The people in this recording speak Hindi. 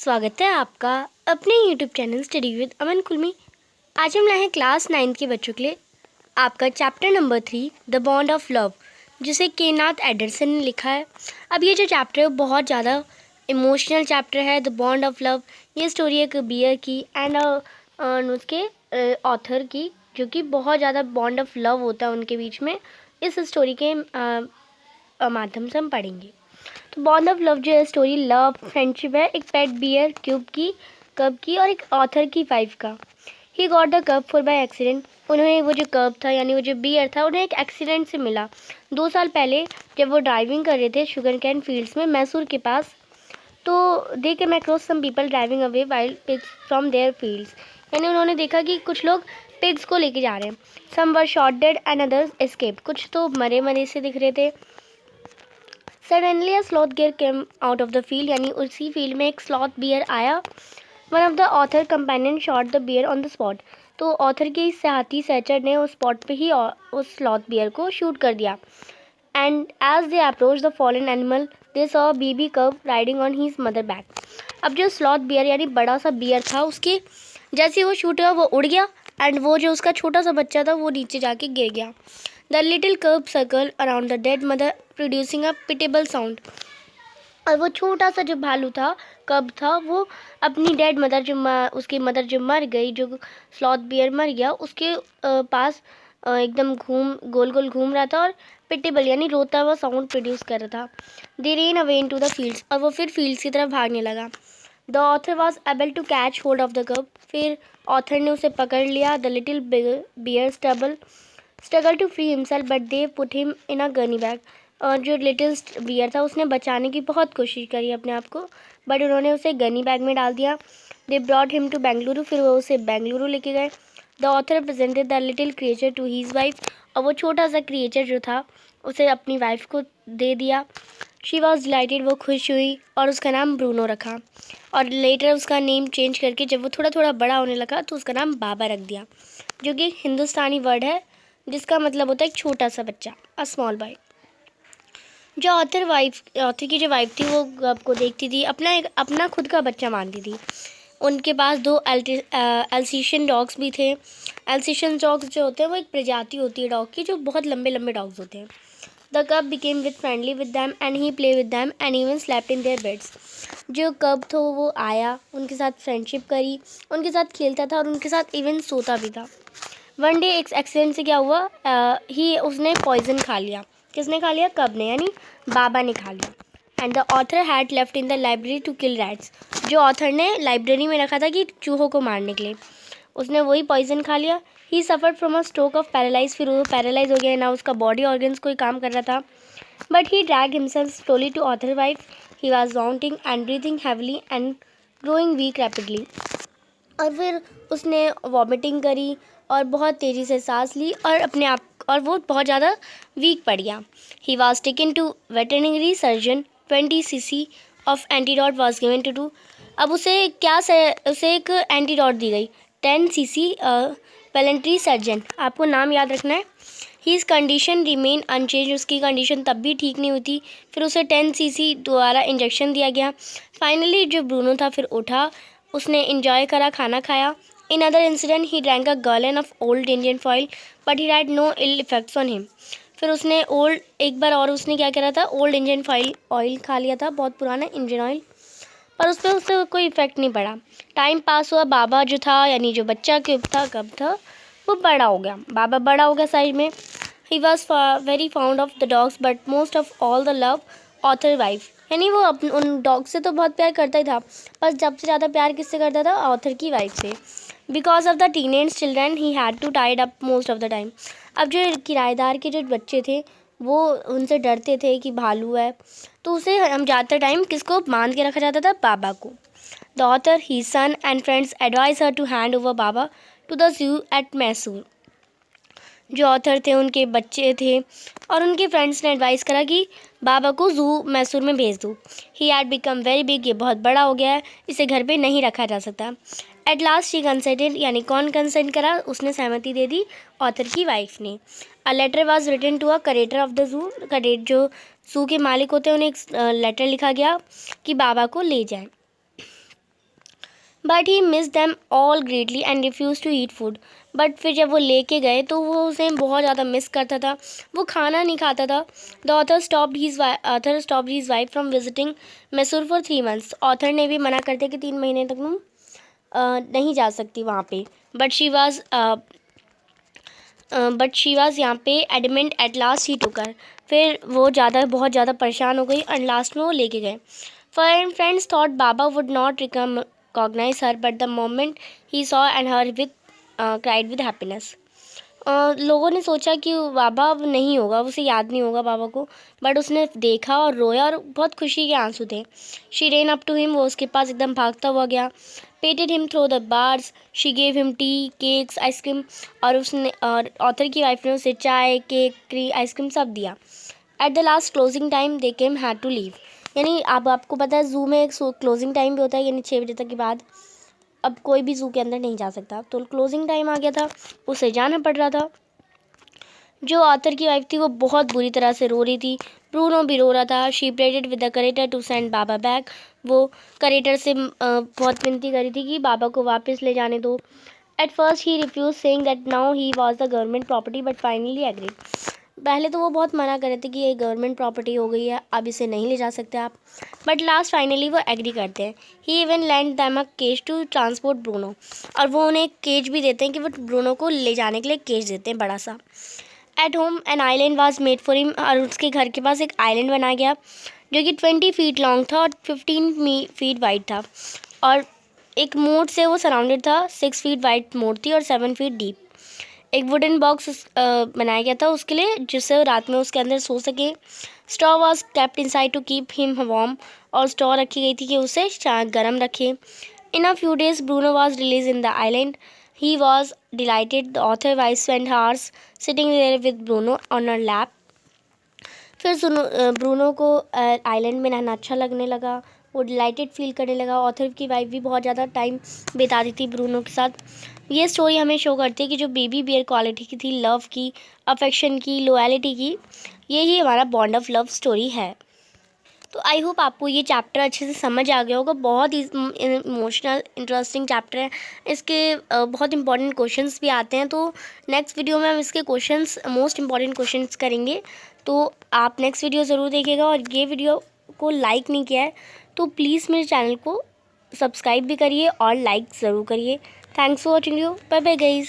स्वागत है आपका अपने YouTube चैनल स्टडी विद अमन कुलमी। आज हम लाए हैं क्लास 9 के बच्चों के लिए आपका chapter number 3 the bond of love, जिसे केनाथ एडरसन ने लिखा है। अब ये जो चैप्टर है वो बहुत ज़्यादा इमोशनल चैप्टर है। द बॉन्ड ऑफ लव, ये स्टोरी है कबीर की एंड उसके ऑथर की, जो कि बहुत ज़्यादा बॉन्ड ऑफ लव होता है उनके बीच में। इस स्टोरी के माध्यम से हम पढ़ेंगे। तो बॉन्ड ऑफ लव जो है स्टोरी लव फ्रेंडशिप है, एक पेट बियर कब की और एक ऑथर की वाइफ का। ही गॉट द कब फॉर बाय एक्सीडेंट। उन्हें वो जो कब था यानी वो जो बियर था उन्हें एक एक्सीडेंट से मिला 2 साल पहले, जब वो ड्राइविंग कर रहे थे शुगर कैन फील्ड्स में मैसूर के पास। तो they came across some people driving away wild pigs from their fields, यानी उन्होंने देखा कि कुछ लोग पिग्स को लेके जा रहे हैं। Some were shot dead and others escape, कुछ तो मरे मरे से दिख रहे थे। Suddenly a sloth bear came out of the field, यानी उसी फील्ड में एक स्लॉथ बियर आया। One of the author companion shot the bear on the spot, तो ऑथर के साथी सहचर ने उस स्पॉट पे ही उस स्लॉथ बियर को शूट कर दिया। And as they approach the fallen animal they saw baby cub riding on his mother back. अब जो स्लॉथ बियर यानी बड़ा सा बियर था, उसके जैसे वो शूट हुआ वो उड़ गया एंड वो जो उसका छोटा सा बच्चा था वो नीचे जाके गिर गया। द लिटिल कब circle around the dead mother producing a pitiable sound, और वो छोटा सा जो भालू था, कब था, वो अपनी डेड मदर उसकी मदर जो मर गई, जो स्लॉथ बियर मर गया, उसके पास एकदम गोल गोल घूम रहा था और पिटेबल यानी रोता हुआ साउंड प्रोड्यूस कर रहा था। They ran away into the fields, और वो फिर फील्ड्स की तरफ भागने लगा। The author was able to catch hold of the cub, फिर ऑथर ने उसे पकड़ लिया। The little bear struggle to free himself but they put him in a gunny bag, और जो लिटिल बियर था उसने बचाने की बहुत कोशिश करी अपने आप को, बट उन्होंने उसे गनी बैग में डाल दिया। They brought him to Bengaluru, फिर वो उसे बेंगलुरु लेके गए। The author presented the little creature to his wife, और वो छोटा सा क्रिएचर जो था उसे अपनी वाइफ को दे दिया। शी वॉज डिलाइटेड, वो खुश हुई और उसका नाम ब्रूनो रखा। और लेटर उसका नेम चेंज करके जब वो थोड़ा थोड़ा बड़ा होने लगा तो उसका नाम बाबा रख दिया, जो कि हिंदुस्तानी वर्ड है जिसका मतलब होता है एक छोटा सा बच्चा, अ स्मॉल बॉय। जो ऑथर की जो वाइफ थी वो आपको देखती थी अपना खुद का बच्चा मानती थी। उनके पास 2 एल्सेशियन डॉग्स भी थे। एल्सेशियन डॉग्स जो होते हैं वो एक प्रजाति होती है डॉग की, जो बहुत लंबे लंबे डॉग्स होते हैं। द कब became with friendly with them and he play with them and even slept in their beds. जो कब था वो आया, उनके साथ फ्रेंडशिप करी, उनके साथ खेलता था और उनके साथ इवन सोता भी था। वन डे एक एक्सीडेंट से क्या हुआ, उसने पॉइजन खा लिया। किसने खा लिया? कब ने, यानी बाबा ने खा लिया। And the author had left in the library to kill rats, जो ऑथर ने लाइब्रेरी में रखा था कि चूहों को मारने के लिए, उसने वही पॉइजन खा लिया। He suffered from a stroke of paralyse, फिर वो पैरालाइज हो गया ना, उसका बॉडी ऑर्गन्स कोई काम कर रहा था। But he drag himself slowly to author wife. He was vaunting and breathing heavily and growing weak rapidly, और फिर उसने वॉमिटिंग करी और बहुत तेज़ी से सांस ली और अपने आप, और वो बहुत ज़्यादा वीक पड़ गया। He was taken to veterinary surgeon, 20 cc of antidote was given to do. अब उसे उसे एक एंटीडॉट दी गई, 10 cc पेलेंट्री सर्जन, आपको नाम याद रखना है। हीज़ कंडीशन रिमेन अनचेंज, उसकी कंडीशन तब भी ठीक नहीं हुई। फिर उसे 10 cc दोबारा इंजेक्शन दिया गया। फाइनली जो ब्रूनो था फिर उठा, उसने इंजॉय करा, खाना खाया। In other incident he drank a gallon of old Indian foil but he had no ill effects on him. फिर उसने एक बार और उसने क्या करा था, ओल्ड इंडियन ऑयल खा लिया था, बहुत पुराना इंजन ऑयल, पर उस पर उससे कोई इफेक्ट नहीं पड़ा। टाइम पास हुआ, बाबा जो था यानी जो बच्चा कब था वो बड़ा हो गया, बाबा बड़ा हो गया साइज में। He was very found of the dogs but most of all the love author wife, यानी वो उन डॉग से तो बहुत प्यार करता ही था, पर सबसे ज़्यादा प्यार किससे करता था? ऑथर की वाइफ से। Because of the teenage children he had to tied up most of the time. अब जो किराएदार के जो बच्चे थे वो उनसे डरते थे कि भालू है, तो उसे हम ज़्यादातर टाइम किसको बांध के रखा जाता था? बाबा को। The author he son and friends advise her to hand over Baba to the zoo at Mysore. जो ऑथर थे उनके बच्चे थे और उनके फ्रेंड्स ने एडवाइस करा कि बाबा को जू मैसूर में भेज दो। He had become very big, ये बहुत बड़ा हो गया है, इसे घर पे नहीं रखा जा सकता। एट लास्ट शी कंसेंटेड, यानी कौन कंसेंट करा? उसने सहमति दे दी, ऑथर की वाइफ ने। A letter was written to a curator of the zoo, जो जू के मालिक होते हैं उन्हें एक लेटर लिखा गया कि बाबा को ले जाएं। But he miss them all greatly and refuse to eat food. But फिर जब वो लेके गए तो वो उसे बहुत ज़्यादा मिस करता था, वो खाना नहीं खाता था। The author stopped his wife from visiting Mysore for 3 months। Author ने भी मना कर दिया कि 3 महीने तक तुम नहीं जा सकती वहाँ पे। बट शी वाज यहाँ पे एडमेंट। एट लास्ट ही टुक हर। फिर वो बहुत ज़्यादा परेशान हो गई और लास्ट में वो लेके गए। Friends thought Baba would not recognize her, but the moment he saw and her with cried with happiness. लोगों ने सोचा कि बाबा अब नहीं होगा, उसे याद नहीं होगा बाबा को, बट उसने देखा और रोया और बहुत खुशी के आंसू थे। She ran up to him, वो उसके पास एकदम भागता हुआ गया। Patted him through the bars, she gave him tea, cakes, ice cream. और ऑथर की वाइफ ने उसे चाय, केक, आइसक्रीम सब दिया। At the last closing time they came had to leave. यानी अब आपको पता है ज़ू में एक क्लोजिंग टाइम भी होता है, यानी 6 बजे तक के बाद अब कोई भी ज़ू के अंदर नहीं जा सकता। तो क्लोजिंग टाइम आ गया था, उसे जाना पड़ रहा था। जो ऑथर की वाइफ थी वो बहुत बुरी तरह से रो रही थी। ब्रूनो भी रो रहा था। She pleaded with the curator to send Baba back. वो करेटर से बहुत विनती करी थी कि बाबा को वापस ले जाने दो। At first he refuse saying that now he was the government property, but finally agreed. पहले तो वो बहुत मना कर रहे थे कि ये गवर्नमेंट प्रॉपर्टी हो गई है, अब इसे नहीं ले जा सकते आप, बट लास्ट फाइनली वो एग्री करते हैं। He even lend them a cage to transport Bruno. और वो उन्हें एक केज भी देते हैं कि वो ब्रूनो को ले जाने के लिए केज देते हैं बड़ा सा। At home an island was made for him. और उसके घर के पास एक आइलैंड बनाया गया जो कि 20 फीट लॉन्ग था और 15 फीट वाइड था। और एक मोट से वो सराउंडेड था। 6 फीट वाइड मोट थी और 7 फीट डीप। एक वुडन बॉक्स बनाया गया था उसके लिए, जिससे वो रात में उसके अंदर सो सके। Straw was kept inside to keep him warm. और स्टॉ रखी गई थी कि उसे गर्म रखे। In a few days Bruno was release in the island. He was delighted. The author wife spend hours sitting there with Bruno on a lap. फिर ब्रूनो को आइलैंड में रहना अच्छा लगने लगा, वो डिलाइटेड फील करने लगा। ऑथर की वाइफ भी बहुत ज़्यादा टाइम बिताती थी ब्रूनो के साथ। ये स्टोरी हमें शो करती है कि जो बेबी बियर क्वालिटी की थी, लव की, अफेक्शन की, लॉयल्टी की, यही हमारा बॉन्ड ऑफ लव स्टोरी है। तो आई होप आपको ये चैप्टर अच्छे से समझ आ गया होगा। बहुत ही इमोशनल इंटरेस्टिंग चैप्टर है। इसके बहुत इंपॉर्टेंट क्वेश्चंस भी आते हैं। तो नेक्स्ट वीडियो में हम इसके क्वेश्चंस, मोस्ट इंपॉर्टेंट क्वेश्चंस करेंगे। तो आप नेक्स्ट वीडियो ज़रूर देखिएगा। और ये वीडियो को लाइक नहीं किया है तो प्लीज़ मेरे चैनल को सब्सक्राइब भी करिए और लाइक ज़रूर करिए। Thanks for watching you. Bye bye guys.